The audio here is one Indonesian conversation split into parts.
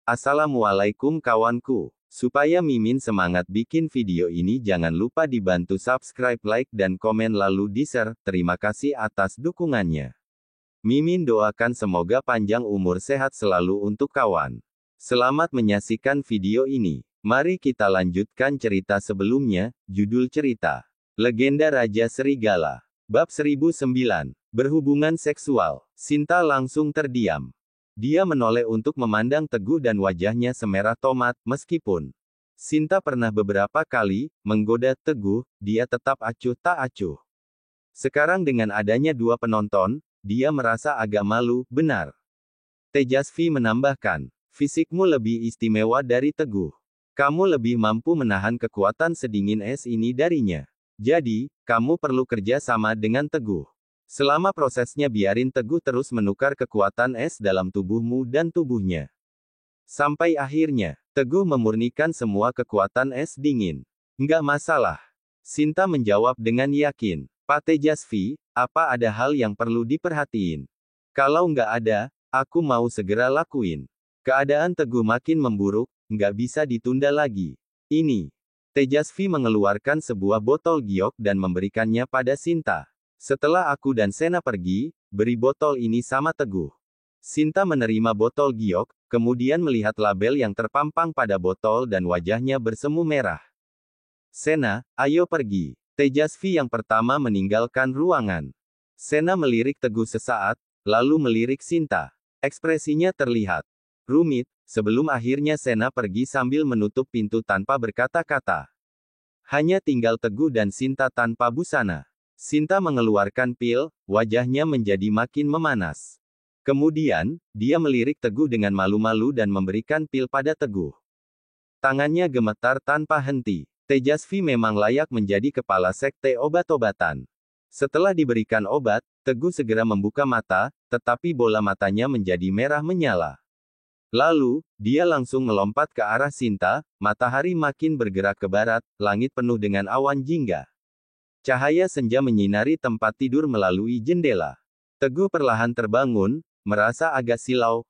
Assalamualaikum kawanku. Supaya Mimin semangat bikin video ini, jangan lupa dibantu subscribe, like, dan komen lalu di-share. Terima kasih atas dukungannya. Mimin doakan semoga panjang umur sehat selalu untuk kawan. Selamat menyaksikan video ini. Mari kita lanjutkan cerita sebelumnya. Judul cerita: Legenda Raja Serigala. Bab 1009. Berhubungan seksual. Sinta langsung terdiam. Dia menoleh untuk memandang Teguh dan wajahnya semerah tomat. Meskipun Sinta pernah beberapa kali menggoda Teguh, dia tetap acuh tak acuh. Sekarang dengan adanya dua penonton, dia merasa agak malu. Benar. Tejasvi menambahkan, fisikmu lebih istimewa dari Teguh. Kamu lebih mampu menahan kekuatan sedingin es ini darinya. Jadi, kamu perlu kerja sama dengan Teguh. Selama prosesnya biarin Teguh terus menukar kekuatan es dalam tubuhmu dan tubuhnya. Sampai akhirnya, Teguh memurnikan semua kekuatan es dingin. Nggak masalah. Sinta menjawab dengan yakin. Pak Tejasvi, apa ada hal yang perlu diperhatiin? Kalau nggak ada, aku mau segera lakuin. Keadaan Teguh makin memburuk, nggak bisa ditunda lagi. Ini. Tejasvi mengeluarkan sebuah botol giok dan memberikannya pada Sinta. Setelah aku dan Sena pergi, beri botol ini sama Teguh. Sinta menerima botol giok, kemudian melihat label yang terpampang pada botol dan wajahnya bersemu merah. Sena, ayo pergi. Tejasvi yang pertama meninggalkan ruangan. Sena melirik Teguh sesaat, lalu melirik Sinta. Ekspresinya terlihat rumit, sebelum akhirnya Sena pergi sambil menutup pintu tanpa berkata-kata. Hanya tinggal Teguh dan Sinta tanpa busana. Sinta mengeluarkan pil, wajahnya menjadi makin memanas. Kemudian, dia melirik Teguh dengan malu-malu dan memberikan pil pada Teguh. Tangannya gemetar tanpa henti. Tejasvi memang layak menjadi kepala sekte obat-obatan. Setelah diberikan obat, Teguh segera membuka mata, tetapi bola matanya menjadi merah menyala. Lalu, dia langsung melompat ke arah Sinta. Matahari makin bergerak ke barat, langit penuh dengan awan jingga. Cahaya senja menyinari tempat tidur melalui jendela. Teguh perlahan terbangun, merasa agak silau.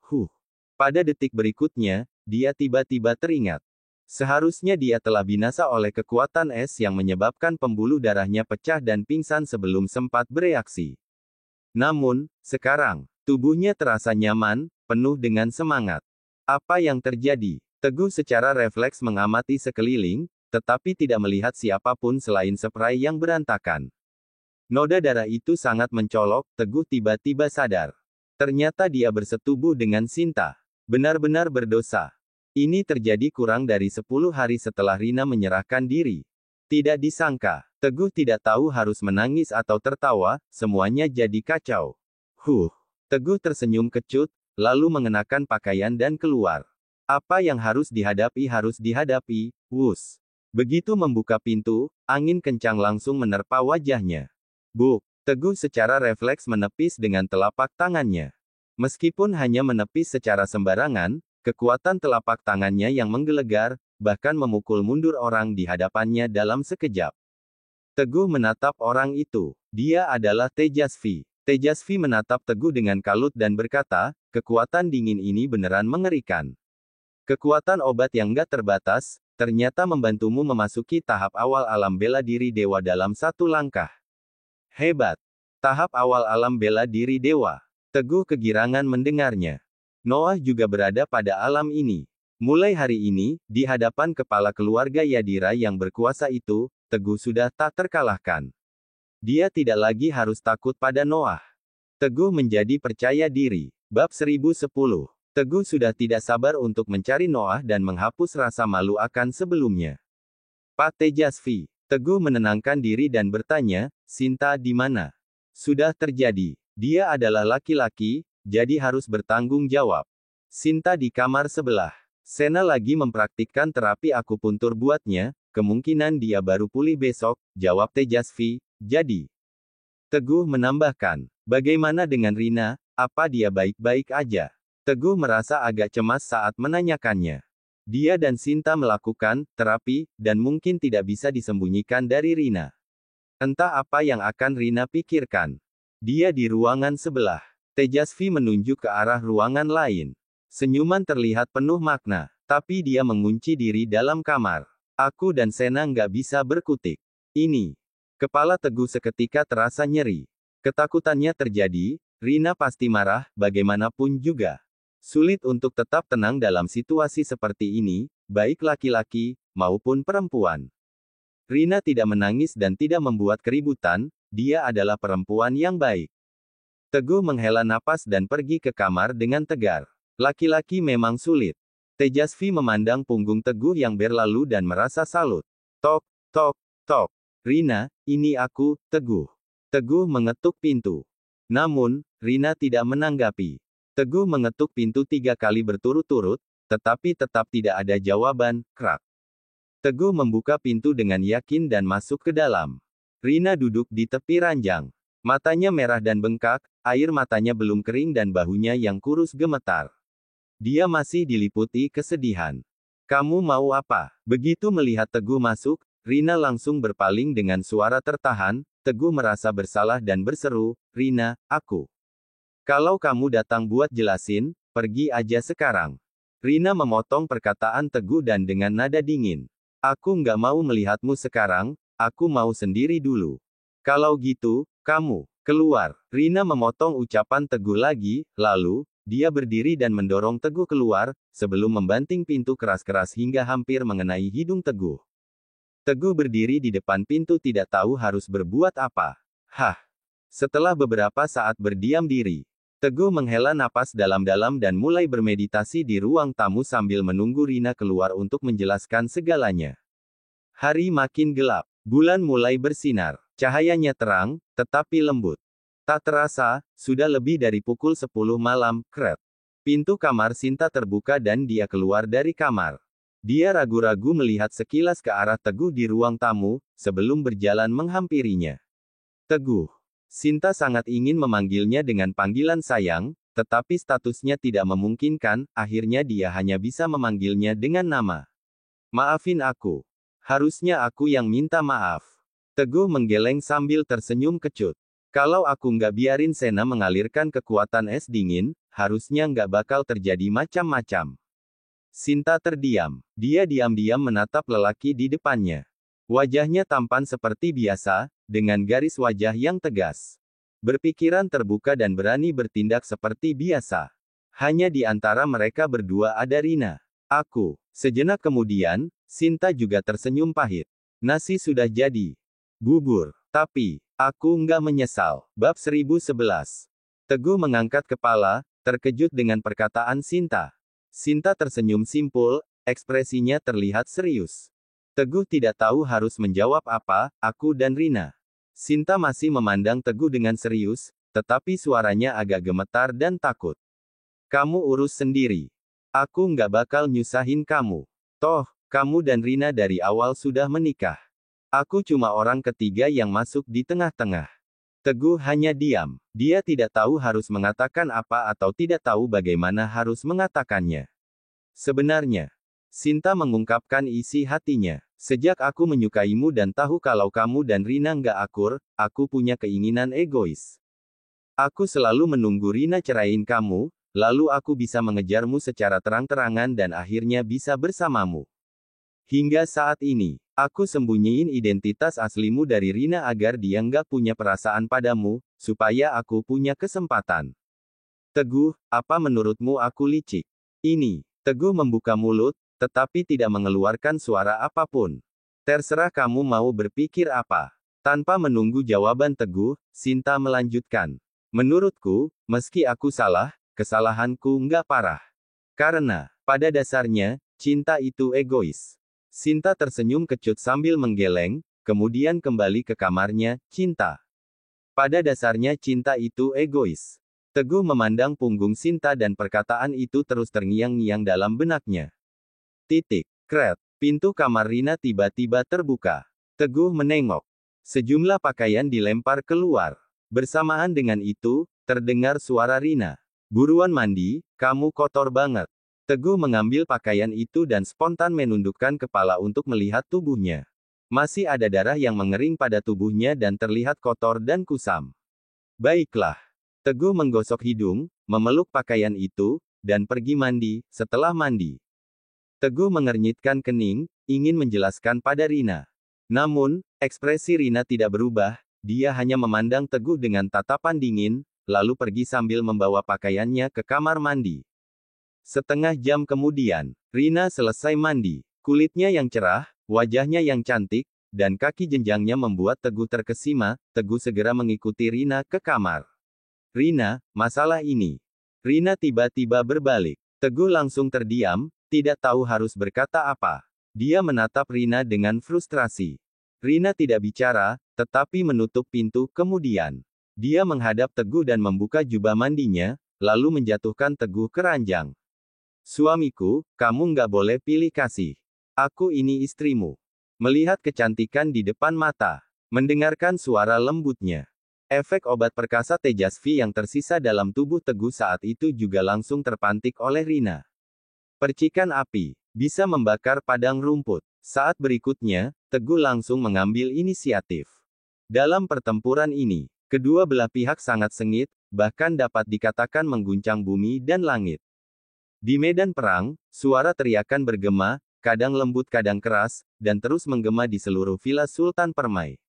Pada detik berikutnya, dia tiba-tiba teringat. Seharusnya dia telah binasa oleh kekuatan es yang menyebabkan pembuluh darahnya pecah dan pingsan sebelum sempat bereaksi. Namun, sekarang, tubuhnya terasa nyaman, penuh dengan semangat. Apa yang terjadi? Teguh secara refleks mengamati sekeliling, tetapi tidak melihat siapapun selain spray yang berantakan. Noda darah itu sangat mencolok. Teguh tiba-tiba sadar. Ternyata dia bersetubuh dengan Sinta. Benar-benar berdosa. Ini terjadi kurang dari 10 hari setelah Rina menyerahkan diri. Tidak disangka, Teguh tidak tahu harus menangis atau tertawa, semuanya jadi kacau. Teguh tersenyum kecut, lalu mengenakan pakaian dan keluar. Apa yang harus dihadapi, wus. Begitu membuka pintu, angin kencang langsung menerpa wajahnya. Teguh secara refleks menepis dengan telapak tangannya. Meskipun hanya menepis secara sembarangan, kekuatan telapak tangannya yang menggelegar, bahkan memukul mundur orang di hadapannya dalam sekejap. Teguh menatap orang itu. Dia adalah Tejasvi. Tejasvi menatap Teguh dengan kalut dan berkata, kekuatan dingin ini beneran mengerikan. Kekuatan obat yang gak terbatas, ternyata membantumu memasuki tahap awal alam bela diri dewa dalam satu langkah. Hebat. Tahap awal alam bela diri dewa. Teguh kegirangan mendengarnya. Noah juga berada pada alam ini. Mulai hari ini, di hadapan kepala keluarga Yadira yang berkuasa itu, Teguh sudah tak terkalahkan. Dia tidak lagi harus takut pada Noah. Teguh menjadi percaya diri. Bab 1010. Teguh sudah tidak sabar untuk mencari Noah dan menghapus rasa malu akan sebelumnya. Pak Tejasvi. Teguh menenangkan diri dan bertanya, Sinta di mana? Sudah terjadi. Dia adalah laki-laki, jadi harus bertanggung jawab. Sinta di kamar sebelah. Sena lagi mempraktikkan terapi akupuntur buatnya, kemungkinan dia baru pulih besok, jawab Tejasvi. Jadi, Teguh menambahkan, bagaimana dengan Rina, apa dia baik-baik aja? Teguh merasa agak cemas saat menanyakannya. Dia dan Sinta melakukan terapi, dan mungkin tidak bisa disembunyikan dari Rina. Entah apa yang akan Rina pikirkan. Dia di ruangan sebelah. Tejasvi menunjuk ke arah ruangan lain. Senyuman terlihat penuh makna. Tapi dia mengunci diri dalam kamar. Aku dan Sena nggak bisa berkutik. Ini. Kepala Teguh seketika terasa nyeri. Ketakutannya terjadi, Rina pasti marah, bagaimanapun juga. Sulit untuk tetap tenang dalam situasi seperti ini, baik laki-laki, maupun perempuan. Rina tidak menangis dan tidak membuat keributan, dia adalah perempuan yang baik. Teguh menghela napas dan pergi ke kamar dengan tegar. Laki-laki memang sulit. Tejasvi memandang punggung Teguh yang berlalu dan merasa salut. Tok, tok, tok. Rina, ini aku, Teguh. Teguh mengetuk pintu. Namun, Rina tidak menanggapi. Teguh mengetuk pintu 3 kali berturut-turut, tetapi tetap tidak ada jawaban, krak. Teguh membuka pintu dengan yakin dan masuk ke dalam. Rina duduk di tepi ranjang. Matanya merah dan bengkak, air matanya belum kering dan bahunya yang kurus gemetar. Dia masih diliputi kesedihan. Kamu mau apa? Begitu melihat Teguh masuk, Rina langsung berpaling dengan suara tertahan. Teguh merasa bersalah dan berseru, Rina, aku. Kalau kamu datang buat jelasin, pergi aja sekarang. Rina memotong perkataan Teguh dan dengan nada dingin. Aku nggak mau melihatmu sekarang, aku mau sendiri dulu. Kalau gitu, kamu keluar. Rina memotong ucapan Teguh lagi, lalu, dia berdiri dan mendorong Teguh keluar, sebelum membanting pintu keras-keras hingga hampir mengenai hidung Teguh. Teguh berdiri di depan pintu tidak tahu harus berbuat apa. Hah! Setelah beberapa saat berdiam diri, Teguh menghela napas dalam-dalam dan mulai bermeditasi di ruang tamu sambil menunggu Rina keluar untuk menjelaskan segalanya. Hari makin gelap. Bulan mulai bersinar. Cahayanya terang, tetapi lembut. Tak terasa, sudah lebih dari pukul 10 malam, krep. Pintu kamar Sinta terbuka dan dia keluar dari kamar. Dia ragu-ragu melihat sekilas ke arah Teguh di ruang tamu, sebelum berjalan menghampirinya. Teguh. Sinta sangat ingin memanggilnya dengan panggilan sayang, tetapi statusnya tidak memungkinkan, akhirnya dia hanya bisa memanggilnya dengan nama. Maafin aku. Harusnya aku yang minta maaf. Teguh menggeleng sambil tersenyum kecut. Kalau aku nggak biarin Sena mengalirkan kekuatan es dingin, harusnya nggak bakal terjadi macam-macam. Sinta terdiam. Dia diam-diam menatap lelaki di depannya. Wajahnya tampan seperti biasa, dengan garis wajah yang tegas. Berpikiran terbuka dan berani bertindak seperti biasa. Hanya di antara mereka berdua ada Rina. Aku. Sejenak kemudian, Sinta juga tersenyum pahit. Nasi sudah jadi. Bubur. Tapi, aku nggak menyesal. Bab 1011. Teguh mengangkat kepala, terkejut dengan perkataan Sinta. Sinta tersenyum simpul, ekspresinya terlihat serius. Teguh tidak tahu harus menjawab apa, aku dan Rina. Sinta masih memandang Teguh dengan serius, tetapi suaranya agak gemetar dan takut. Kamu urus sendiri. Aku nggak bakal nyusahin kamu. Toh, kamu dan Rina dari awal sudah menikah. Aku cuma orang ketiga yang masuk di tengah-tengah. Teguh hanya diam. Dia tidak tahu harus mengatakan apa atau tidak tahu bagaimana harus mengatakannya. Sebenarnya, Sinta mengungkapkan isi hatinya. Sejak aku menyukaimu dan tahu kalau kamu dan Rina nggak akur, aku punya keinginan egois. Aku selalu menunggu Rina ceraiin kamu, lalu aku bisa mengejarmu secara terang-terangan dan akhirnya bisa bersamamu. Hingga saat ini, aku sembunyiin identitas aslimu dari Rina agar dia nggak punya perasaan padamu, supaya aku punya kesempatan. Teguh, apa menurutmu aku licik? Ini. Teguh membuka mulut, tetapi tidak mengeluarkan suara apapun. Terserah kamu mau berpikir apa. Tanpa menunggu jawaban Teguh, Sinta melanjutkan. Menurutku, meski aku salah, kesalahanku nggak parah. Karena, pada dasarnya, cinta itu egois. Sinta tersenyum kecut sambil menggeleng, kemudian kembali ke kamarnya. Cinta. Pada dasarnya cinta itu egois. Teguh memandang punggung Sinta dan perkataan itu terus terngiang-ngiang dalam benaknya. Titik. Kret. Pintu kamar Rina tiba-tiba terbuka. Teguh menengok. Sejumlah pakaian dilempar keluar. Bersamaan dengan itu, terdengar suara Rina. Buruan mandi, kamu kotor banget. Teguh mengambil pakaian itu dan spontan menundukkan kepala untuk melihat tubuhnya. Masih ada darah yang mengering pada tubuhnya dan terlihat kotor dan kusam. Baiklah. Teguh menggosok hidung, memeluk pakaian itu, dan pergi mandi. Setelah mandi, Teguh mengernyitkan kening, ingin menjelaskan pada Rina. Namun, ekspresi Rina tidak berubah, dia hanya memandang Teguh dengan tatapan dingin, lalu pergi sambil membawa pakaiannya ke kamar mandi. Setengah jam kemudian, Rina selesai mandi. Kulitnya yang cerah, wajahnya yang cantik, dan kaki jenjangnya membuat Teguh terkesima. Teguh segera mengikuti Rina ke kamar. Rina, masalah ini. Rina tiba-tiba berbalik. Teguh langsung terdiam, tidak tahu harus berkata apa. Dia menatap Rina dengan frustrasi. Rina tidak bicara, tetapi menutup pintu. Kemudian, dia menghadap Teguh dan membuka jubah mandinya, lalu menjatuhkan Teguh ke ranjang. Suamiku, kamu nggak boleh pilih kasih. Aku ini istrimu. Melihat kecantikan di depan mata. Mendengarkan suara lembutnya. Efek obat perkasa Tejasvi yang tersisa dalam tubuh Teguh saat itu juga langsung terpantik oleh Rina. Percikan api bisa membakar padang rumput. Saat berikutnya, Teguh langsung mengambil inisiatif. Dalam pertempuran ini, kedua belah pihak sangat sengit, bahkan dapat dikatakan mengguncang bumi dan langit. Di medan perang, suara teriakan bergema, kadang lembut kadang keras, dan terus menggema di seluruh villa Sultan Permai.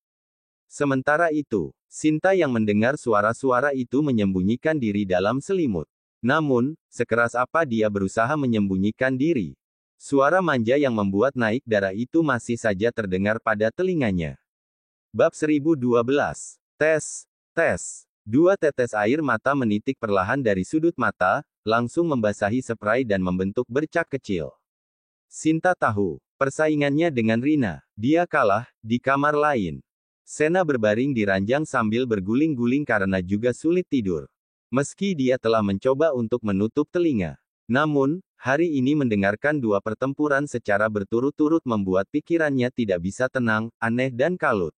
Sementara itu, Sinta yang mendengar suara-suara itu menyembunyikan diri dalam selimut. Namun, sekeras apa dia berusaha menyembunyikan diri. Suara manja yang membuat naik darah itu masih saja terdengar pada telinganya. Bab 1012. Tes. Tes. 2 tetes air mata menitik perlahan dari sudut mata, langsung membasahi spray dan membentuk bercak kecil. Sinta tahu, persaingannya dengan Rina. Dia kalah, di kamar lain. Sena berbaring di ranjang sambil berguling-guling karena juga sulit tidur. Meski dia telah mencoba untuk menutup telinga. Namun, hari ini mendengarkan 2 pertempuran secara berturut-turut membuat pikirannya tidak bisa tenang, aneh dan kalut.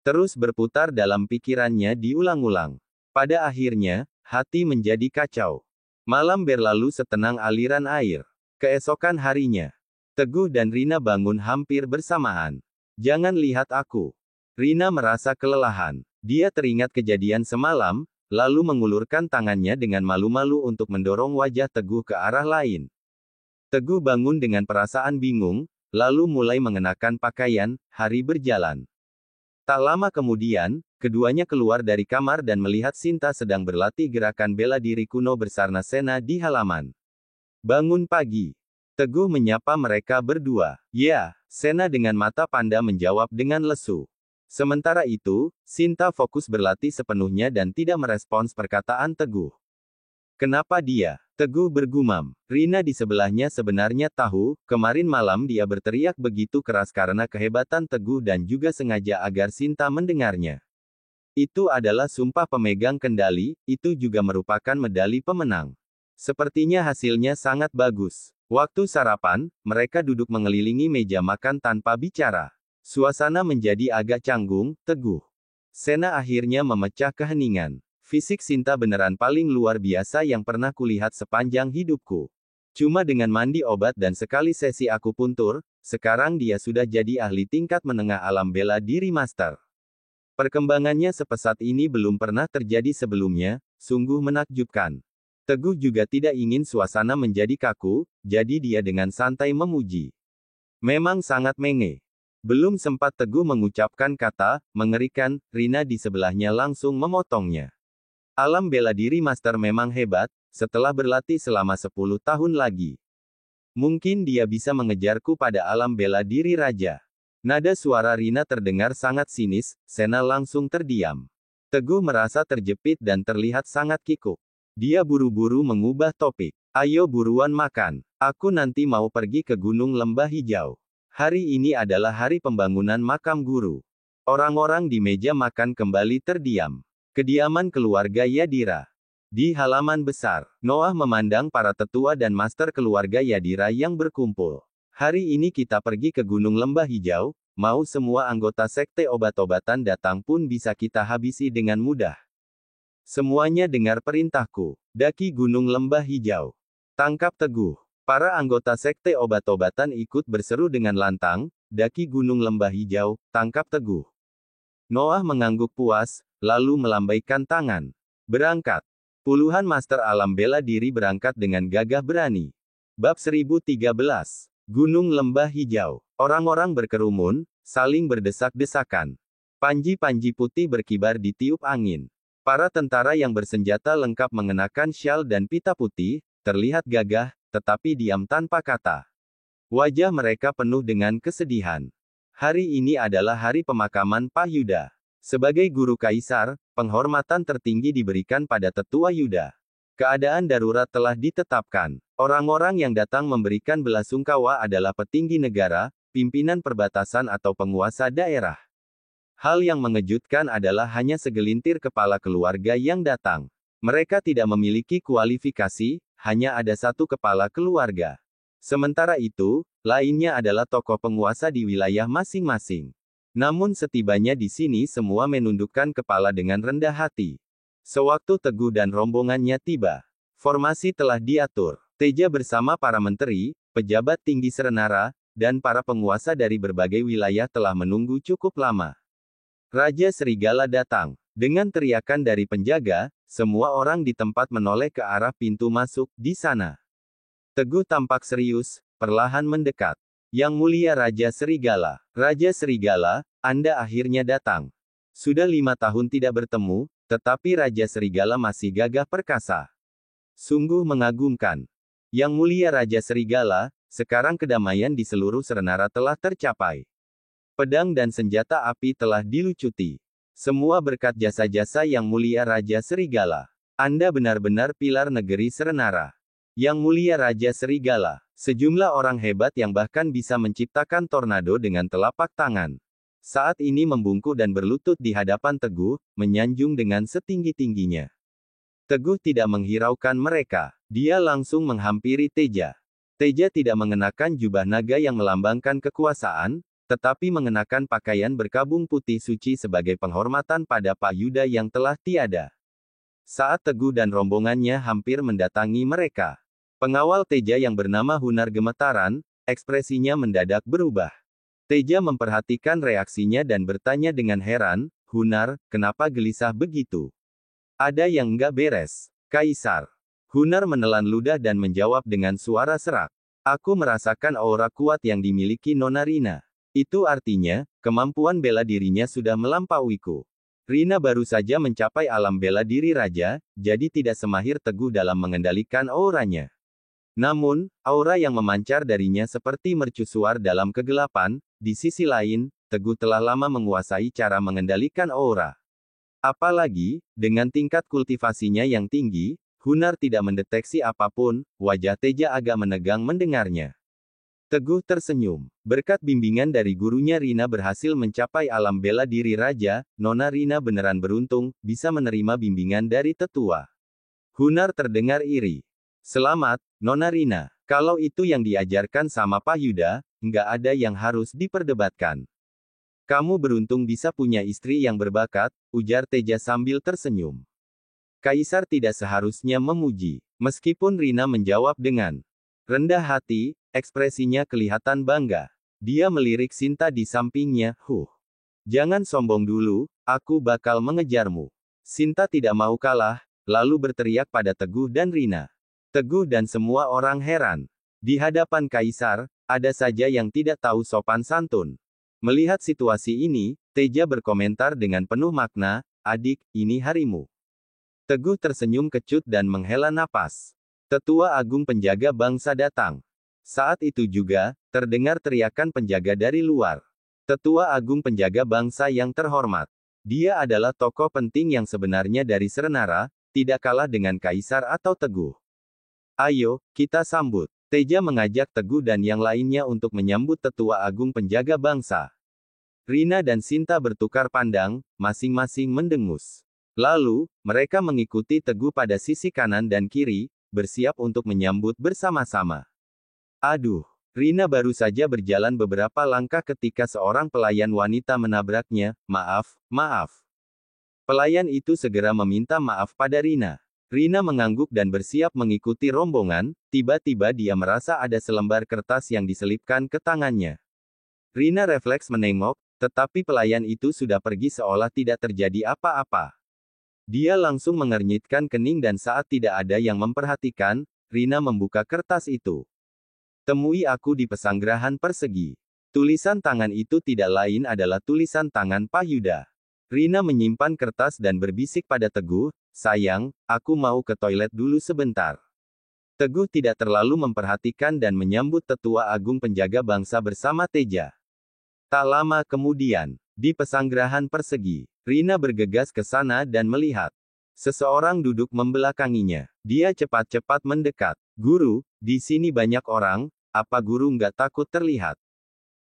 Terus berputar dalam pikirannya diulang-ulang. Pada akhirnya, hati menjadi kacau. Malam berlalu setenang aliran air. Keesokan harinya, Teguh dan Rina bangun hampir bersamaan. Jangan lihat aku. Rina merasa kelelahan. Dia teringat kejadian semalam, lalu mengulurkan tangannya dengan malu-malu untuk mendorong wajah Teguh ke arah lain. Teguh bangun dengan perasaan bingung, lalu mulai mengenakan pakaian. Hari berjalan. Tak lama kemudian, keduanya keluar dari kamar dan melihat Sinta sedang berlatih gerakan bela diri kuno bersarna Sena di halaman. Bangun pagi. Teguh menyapa mereka berdua. Ya, Sena dengan mata panda menjawab dengan lesu. Sementara itu, Sinta fokus berlatih sepenuhnya dan tidak merespons perkataan Teguh. Kenapa dia? Teguh bergumam. Rina di sebelahnya sebenarnya tahu, kemarin malam dia berteriak begitu keras karena kehebatan Teguh dan juga sengaja agar Sinta mendengarnya. Itu adalah sumpah pemegang kendali, itu juga merupakan medali pemenang. Sepertinya hasilnya sangat bagus. Waktu sarapan, mereka duduk mengelilingi meja makan tanpa bicara. Suasana menjadi agak canggung. Teguh. Sena akhirnya memecah keheningan. Fisik Sinta beneran paling luar biasa yang pernah kulihat sepanjang hidupku. Cuma dengan mandi obat dan sekali sesi akupuntur, sekarang dia sudah jadi ahli tingkat menengah alam bela diri master. Perkembangannya sepesat ini belum pernah terjadi sebelumnya, sungguh menakjubkan. Teguh juga tidak ingin suasana menjadi kaku, jadi dia dengan santai memuji. Memang sangat menge. Belum sempat Teguh mengucapkan kata, mengerikan, Rina di sebelahnya langsung memotongnya. Alam bela diri master memang hebat, setelah berlatih selama 10 tahun lagi. Mungkin dia bisa mengejarku pada alam bela diri raja. Nada suara Rina terdengar sangat sinis, Sena langsung terdiam. Teguh merasa terjepit dan terlihat sangat kikuk. Dia buru-buru mengubah topik. Ayo buruan makan. Aku nanti mau pergi ke Gunung Lembah Hijau. Hari ini adalah hari pembangunan makam guru. Orang-orang di meja makan kembali terdiam. Kediaman keluarga Yadira. Di halaman besar, Noah memandang para tetua dan master keluarga Yadira yang berkumpul. Hari ini kita pergi ke Gunung Lembah Hijau, mau semua anggota sekte obat-obatan datang pun bisa kita habisi dengan mudah. Semuanya dengar perintahku. Daki Gunung Lembah Hijau. Tangkap Teguh. Para anggota sekte obat-obatan ikut berseru dengan lantang, daki Gunung Lembah Hijau, tangkap Teguh. Noah mengangguk puas, lalu melambaikan tangan. Berangkat. Puluhan master alam bela diri berangkat dengan gagah berani. Bab 1013. Gunung Lembah Hijau. Orang-orang berkerumun, saling berdesak-desakan. Panji-panji putih berkibar di tiup angin. Para tentara yang bersenjata lengkap mengenakan syal dan pita putih, terlihat gagah, tetapi diam tanpa kata. Wajah mereka penuh dengan kesedihan. Hari ini adalah hari pemakaman Pak Yuda. Sebagai guru kaisar, penghormatan tertinggi diberikan pada tetua Yuda. Keadaan darurat telah ditetapkan. Orang-orang yang datang memberikan belasungkawa adalah petinggi negara, pimpinan perbatasan atau penguasa daerah. Hal yang mengejutkan adalah hanya segelintir kepala keluarga yang datang. Mereka tidak memiliki kualifikasi, hanya ada satu kepala keluarga. Sementara itu, lainnya adalah tokoh penguasa di wilayah masing-masing. Namun setibanya di sini semua menundukkan kepala dengan rendah hati. Sewaktu Teguh dan rombongannya tiba, formasi telah diatur. Teja bersama para menteri, pejabat tinggi Serenara, dan para penguasa dari berbagai wilayah telah menunggu cukup lama. Raja Serigala datang. Dengan teriakan dari penjaga, semua orang di tempat menoleh ke arah pintu masuk. Di sana, Teguh tampak serius, perlahan mendekat. Yang Mulia Raja Serigala. Raja Serigala, Anda akhirnya datang. Sudah 5 tahun tidak bertemu, tetapi Raja Serigala masih gagah perkasa. Sungguh mengagumkan. Yang Mulia Raja Serigala, sekarang kedamaian di seluruh Serenara telah tercapai. Pedang dan senjata api telah dilucuti. Semua berkat jasa-jasa Yang Mulia Raja Serigala. Anda benar-benar pilar negeri Serenara. Yang Mulia Raja Serigala, sejumlah orang hebat yang bahkan bisa menciptakan tornado dengan telapak tangan. Saat ini membungkuk dan berlutut di hadapan Teguh, menyanjung dengan setinggi-tingginya. Teguh tidak menghiraukan mereka. Dia langsung menghampiri Teja. Teja tidak mengenakan jubah naga yang melambangkan kekuasaan, tetapi mengenakan pakaian berkabung putih suci sebagai penghormatan pada Pak Yuda yang telah tiada. Saat Teguh dan rombongannya hampir mendatangi mereka, pengawal Teja yang bernama Hunar gemetaran, ekspresinya mendadak berubah. Teja memperhatikan reaksinya dan bertanya dengan heran, Hunar, kenapa gelisah begitu? Ada yang nggak beres, Kaisar. Hunar menelan ludah dan menjawab dengan suara serak. Aku merasakan aura kuat yang dimiliki Nona Rina. Itu artinya, kemampuan bela dirinya sudah melampauiku. Rina baru saja mencapai alam bela diri raja, jadi tidak semahir Teguh dalam mengendalikan auranya. Namun, aura yang memancar darinya seperti mercusuar dalam kegelapan. Di sisi lain, Teguh telah lama menguasai cara mengendalikan aura. Apalagi, dengan tingkat kultivasinya yang tinggi, Hunar tidak mendeteksi apapun. Wajah Teja agak menegang mendengarnya. Teguh tersenyum. Berkat bimbingan dari gurunya Rina berhasil mencapai alam bela diri raja. Nona Rina beneran beruntung, bisa menerima bimbingan dari tetua. Hunar terdengar iri. Selamat, Nona Rina. Kalau itu yang diajarkan sama Pak Yuda, nggak ada yang harus diperdebatkan. Kamu beruntung bisa punya istri yang berbakat, ujar Teja sambil tersenyum. Kaisar tidak seharusnya memuji. Meskipun Rina menjawab dengan rendah hati, ekspresinya kelihatan bangga. Dia melirik Sinta di sampingnya, Jangan sombong dulu, aku bakal mengejarmu. Sinta tidak mau kalah, lalu berteriak pada Teguh dan Rina. Teguh dan semua orang heran. Di hadapan Kaisar, ada saja yang tidak tahu sopan santun. Melihat situasi ini, Teja berkomentar dengan penuh makna, adik, ini harimu. Teguh tersenyum kecut dan menghela napas. Tetua Agung Penjaga Bangsa datang. Saat itu juga, terdengar teriakan penjaga dari luar. Tetua Agung Penjaga Bangsa yang terhormat. Dia adalah tokoh penting yang sebenarnya dari Serenara, tidak kalah dengan Kaisar atau Teguh. Ayo, kita sambut. Teja mengajak Teguh dan yang lainnya untuk menyambut Tetua Agung Penjaga Bangsa. Rina dan Sinta bertukar pandang, masing-masing mendengus. Lalu, mereka mengikuti Teguh pada sisi kanan dan kiri, bersiap untuk menyambut bersama-sama. Aduh, Rina baru saja berjalan beberapa langkah ketika seorang pelayan wanita menabraknya. Maaf, maaf. Pelayan itu segera meminta maaf pada Rina. Rina mengangguk dan bersiap mengikuti rombongan. Tiba-tiba dia merasa ada selembar kertas yang diselipkan ke tangannya. Rina refleks menengok, tetapi pelayan itu sudah pergi seolah tidak terjadi apa-apa. Dia langsung mengernyitkan kening dan saat tidak ada yang memperhatikan, Rina membuka kertas itu. Temui aku di Pesanggerahan Persegi. Tulisan tangan itu tidak lain adalah tulisan tangan Pak Yuda. Rina menyimpan kertas dan berbisik pada Teguh, sayang, aku mau ke toilet dulu sebentar. Teguh tidak terlalu memperhatikan dan menyambut tetua agung penjaga bangsa bersama Teja. Tak lama kemudian, di Pesanggerahan Persegi, Rina bergegas ke sana dan melihat. Seseorang duduk membelakanginya. Dia cepat-cepat mendekat. Guru, di sini banyak orang, apa guru nggak takut terlihat?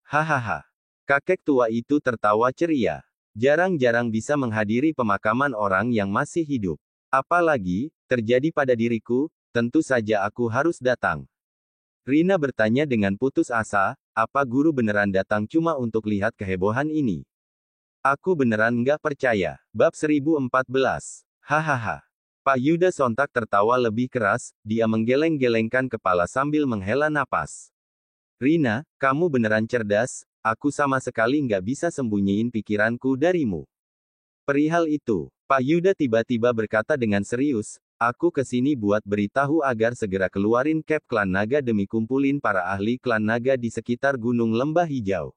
Hahaha. Kakek tua itu tertawa ceria. Jarang-jarang bisa menghadiri pemakaman orang yang masih hidup. Apalagi, terjadi pada diriku, tentu saja aku harus datang. Rina bertanya dengan putus asa, apa guru beneran datang cuma untuk lihat kehebohan ini? Aku beneran nggak percaya. Bab 1014. Hahaha. Pak Yuda sontak tertawa lebih keras, dia menggeleng-gelengkan kepala sambil menghela napas. Rina, kamu beneran cerdas, aku sama sekali nggak bisa sembunyiin pikiranku darimu. Perihal itu, Pak Yuda tiba-tiba berkata dengan serius, aku kesini buat beritahu agar segera keluarin cap klan naga demi kumpulin para ahli klan naga di sekitar Gunung Lembah Hijau.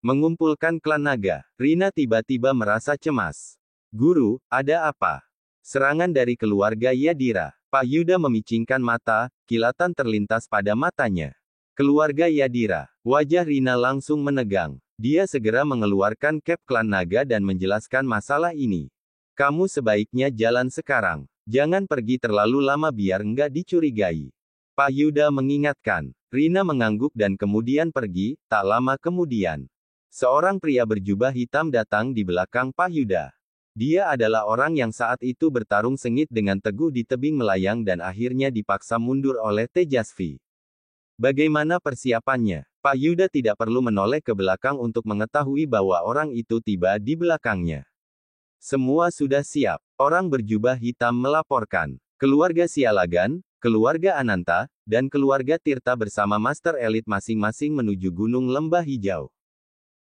Mengumpulkan klan naga, Rina tiba-tiba merasa cemas. Guru, ada apa? Serangan dari keluarga Yadira. Pak Yuda memicingkan mata, kilatan terlintas pada matanya. Keluarga Yadira. Wajah Rina langsung menegang. Dia segera mengeluarkan cap klan naga dan menjelaskan masalah ini. Kamu sebaiknya jalan sekarang. Jangan pergi terlalu lama biar nggak dicurigai. Pak Yuda mengingatkan. Rina mengangguk dan kemudian pergi. Tak lama kemudian, seorang pria berjubah hitam datang di belakang Pak Yuda. Dia adalah orang yang saat itu bertarung sengit dengan Teguh di tebing melayang dan akhirnya dipaksa mundur oleh Tejasvi. Bagaimana persiapannya? Pak Yuda tidak perlu menoleh ke belakang untuk mengetahui bahwa orang itu tiba di belakangnya. Semua sudah siap. Orang berjubah hitam melaporkan. Keluarga Sialagan, keluarga Ananta, dan keluarga Tirta bersama master elit masing-masing menuju Gunung Lembah Hijau.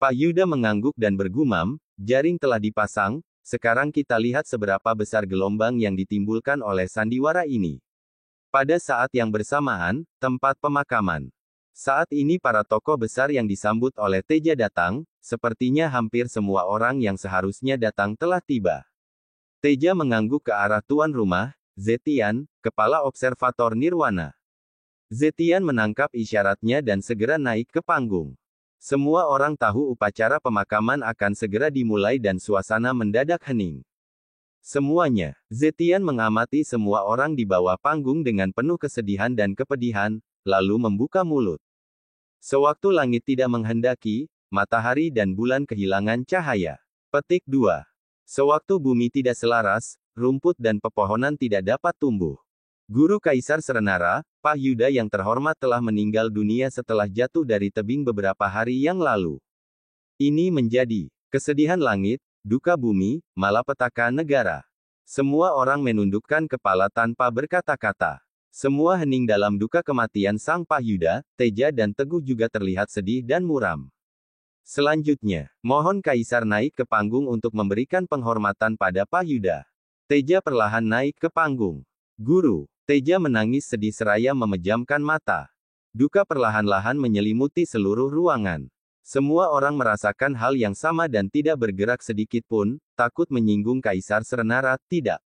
Pak Yuda mengangguk dan bergumam, jaring telah dipasang, sekarang kita lihat seberapa besar gelombang yang ditimbulkan oleh sandiwara ini. Pada saat yang bersamaan, tempat pemakaman. Saat ini para tokoh besar yang disambut oleh Teja datang, sepertinya hampir semua orang yang seharusnya datang telah tiba. Teja mengangguk ke arah tuan rumah, Zetian, kepala observator Nirwana. Zetian menangkap isyaratnya dan segera naik ke panggung. Semua orang tahu upacara pemakaman akan segera dimulai dan suasana mendadak hening. Semuanya, Zetian mengamati semua orang di bawah panggung dengan penuh kesedihan dan kepedihan, lalu membuka mulut. Sewaktu langit tidak menghendaki, matahari dan bulan kehilangan cahaya. Petik 2. Sewaktu bumi tidak selaras, rumput dan pepohonan tidak dapat tumbuh. Guru Kaisar Serenara, Pak Yuda yang terhormat telah meninggal dunia setelah jatuh dari tebing beberapa hari yang lalu. Ini menjadi kesedihan langit, duka bumi, malapetaka negara. Semua orang menundukkan kepala tanpa berkata-kata. Semua hening dalam duka kematian sang Pak Yuda, Teja dan Teguh juga terlihat sedih dan muram. Selanjutnya, mohon Kaisar naik ke panggung untuk memberikan penghormatan pada Pak Yuda. Teja perlahan naik ke panggung. Guru. Teja menangis sedih seraya memejamkan mata. Duka perlahan-lahan menyelimuti seluruh ruangan. Semua orang merasakan hal yang sama dan tidak bergerak sedikit pun, takut menyinggung Kaisar Serenara, tidak.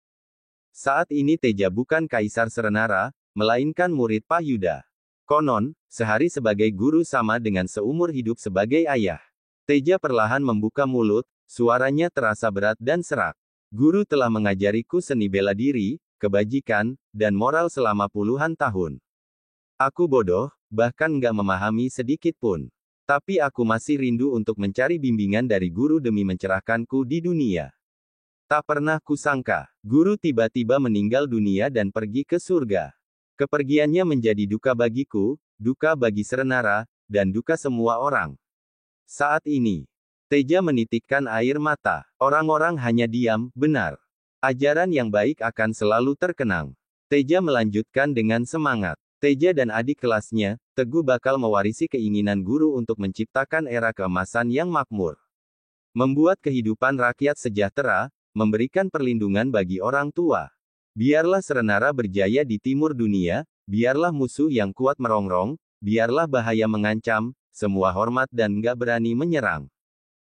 Saat ini Teja bukan Kaisar Serenara, melainkan murid Pak Yuda. Konon, sehari sebagai guru sama dengan seumur hidup sebagai ayah. Teja perlahan membuka mulut, suaranya terasa berat dan serak. Guru telah mengajariku seni bela diri, kebajikan, dan moral selama puluhan tahun. Aku bodoh, bahkan nggak memahami sedikit pun. Tapi aku masih rindu untuk mencari bimbingan dari guru demi mencerahkanku di dunia. Tak pernah kusangka, guru tiba-tiba meninggal dunia dan pergi ke surga. Kepergiannya menjadi duka bagiku, duka bagi Serenara, dan duka semua orang. Saat ini, Teja menitikkan air mata. Orang-orang hanya diam, benar. Ajaran yang baik akan selalu terkenang. Teja melanjutkan dengan semangat. Teja dan adik kelasnya, Teguh bakal mewarisi keinginan guru untuk menciptakan era keemasan yang makmur. Membuat kehidupan rakyat sejahtera, memberikan perlindungan bagi orang tua. Biarlah Serenara berjaya di timur dunia, biarlah musuh yang kuat merongrong, biarlah bahaya mengancam, semua hormat dan nggak berani menyerang.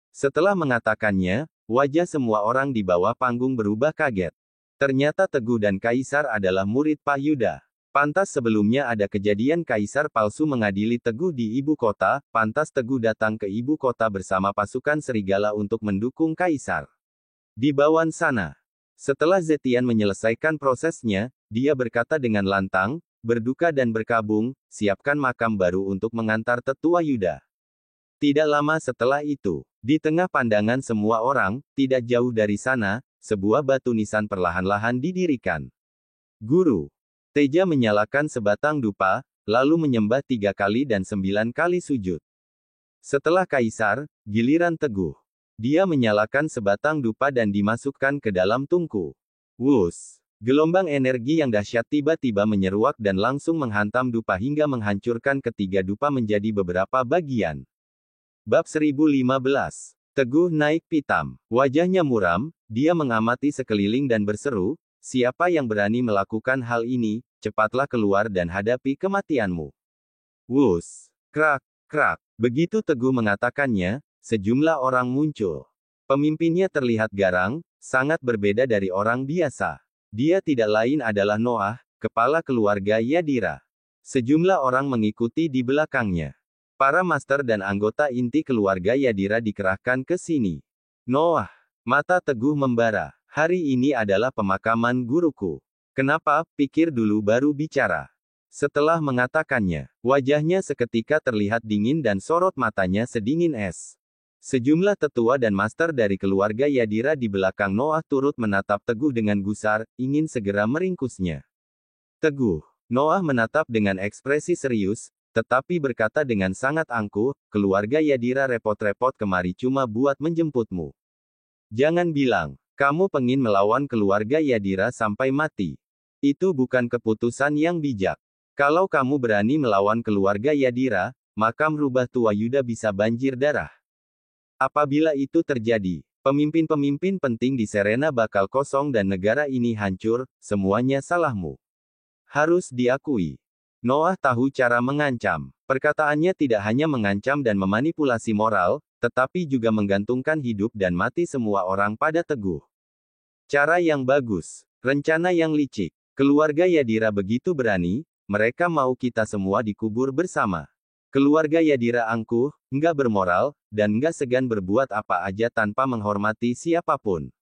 Setelah mengatakannya, wajah semua orang di bawah panggung berubah kaget. Ternyata Teguh dan Kaisar adalah murid Pak Yuda. Pantas sebelumnya ada kejadian Kaisar palsu mengadili Teguh di ibu kota, pantas Teguh datang ke ibu kota bersama pasukan serigala untuk mendukung Kaisar. Di bawah sana. Setelah Zetian menyelesaikan prosesnya, dia berkata dengan lantang, berduka dan berkabung, siapkan makam baru untuk mengantar tetua Yuda. Tidak lama setelah itu, di tengah pandangan semua orang, tidak jauh dari sana, sebuah batu nisan perlahan-lahan didirikan. Guru Teja menyalakan sebatang dupa, lalu menyembah 3 kali dan 9 kali sujud. Setelah Kaisar, giliran Teguh. Dia menyalakan sebatang dupa dan dimasukkan ke dalam tungku. Wus! Gelombang energi yang dahsyat tiba-tiba menyeruak dan langsung menghantam dupa hingga menghancurkan ketiga dupa menjadi beberapa bagian. Bab 1015. Teguh naik pitam. Wajahnya muram, dia mengamati sekeliling dan berseru, siapa yang berani melakukan hal ini, cepatlah keluar dan hadapi kematianmu. Wus! Krak, krak. Begitu Teguh mengatakannya, sejumlah orang muncul. Pemimpinnya terlihat garang, sangat berbeda dari orang biasa. Dia tidak lain adalah Noah, kepala keluarga Yadira. Sejumlah orang mengikuti di belakangnya. Para master dan anggota inti keluarga Yadira dikerahkan ke sini. Noah! Mata Teguh membara. Hari ini adalah pemakaman guruku. Kenapa, pikir dulu baru bicara. Setelah mengatakannya, wajahnya seketika terlihat dingin dan sorot matanya sedingin es. Sejumlah tetua dan master dari keluarga Yadira di belakang Noah turut menatap Teguh dengan gusar, ingin segera meringkusnya. Teguh. Noah menatap dengan ekspresi serius, tetapi berkata dengan sangat angkuh, keluarga Yadira repot-repot kemari cuma buat menjemputmu. Jangan bilang, kamu pengin melawan keluarga Yadira sampai mati. Itu bukan keputusan yang bijak. Kalau kamu berani melawan keluarga Yadira, makam rubah tua Yuda bisa banjir darah. Apabila itu terjadi, pemimpin-pemimpin penting di Serena bakal kosong dan negara ini hancur, semuanya salahmu. Harus diakui. Noah tahu cara mengancam. Perkataannya tidak hanya mengancam dan memanipulasi moral, tetapi juga menggantungkan hidup dan mati semua orang pada Teguh. Cara yang bagus. Rencana yang licik. Keluarga Yadira begitu berani, mereka mau kita semua dikubur bersama. Keluarga Yadira angkuh, nggak bermoral, dan nggak segan berbuat apa aja tanpa menghormati siapapun.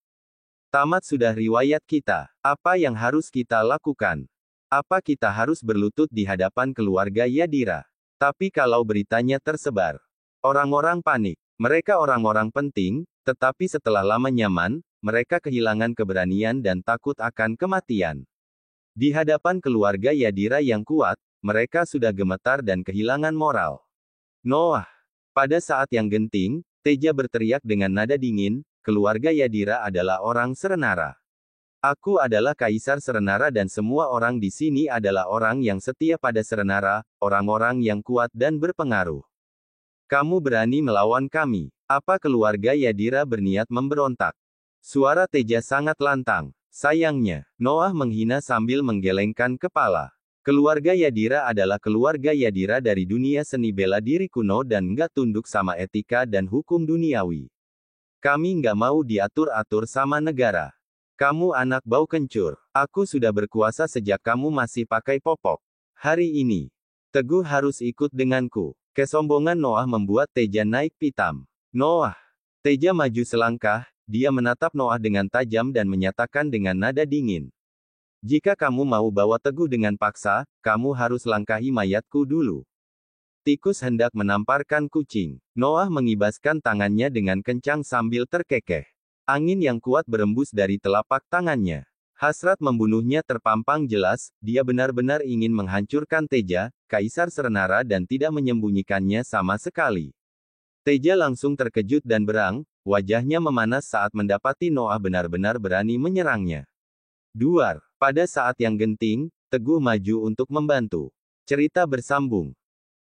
Tamat sudah riwayat kita. Apa yang harus kita lakukan? Apa kita harus berlutut di hadapan keluarga Yadira? Tapi kalau beritanya tersebar, orang-orang panik. Mereka orang-orang penting, tetapi setelah lama nyaman, mereka kehilangan keberanian dan takut akan kematian. Di hadapan keluarga Yadira yang kuat, mereka sudah gemetar dan kehilangan moral. Noah. Pada saat yang genting, Teja berteriak dengan nada dingin, keluarga Yadira adalah orang Serenara. Aku adalah Kaisar Serenara dan semua orang di sini adalah orang yang setia pada Serenara, orang-orang yang kuat dan berpengaruh. Kamu berani melawan kami. Apa keluarga Yadira berniat memberontak? Suara Teja sangat lantang. Sayangnya, Noah menghina sambil menggelengkan kepala. Keluarga Yadira adalah keluarga Yadira dari dunia seni bela diri kuno dan nggak tunduk sama etika dan hukum duniawi. Kami nggak mau diatur-atur sama negara. Kamu anak bau kencur. Aku sudah berkuasa sejak kamu masih pakai popok. Hari ini, Teguh harus ikut denganku. Kesombongan Noah membuat Teja naik pitam. Noah. Teja maju selangkah, dia menatap Noah dengan tajam dan menyatakan dengan nada dingin. Jika kamu mau bawa Teguh dengan paksa, kamu harus langkahi mayatku dulu. Tikus hendak menamparkan kucing. Noah mengibaskan tangannya dengan kencang sambil terkekeh. Angin yang kuat berembus dari telapak tangannya. Hasrat membunuhnya terpampang jelas, dia benar-benar ingin menghancurkan Teja, Kaisar Serenara dan tidak menyembunyikannya sama sekali. Teja langsung terkejut dan berang, wajahnya memanas saat mendapati Noah benar-benar berani menyerangnya. Duar. Pada saat yang genting, Teguh maju untuk membantu. Cerita bersambung.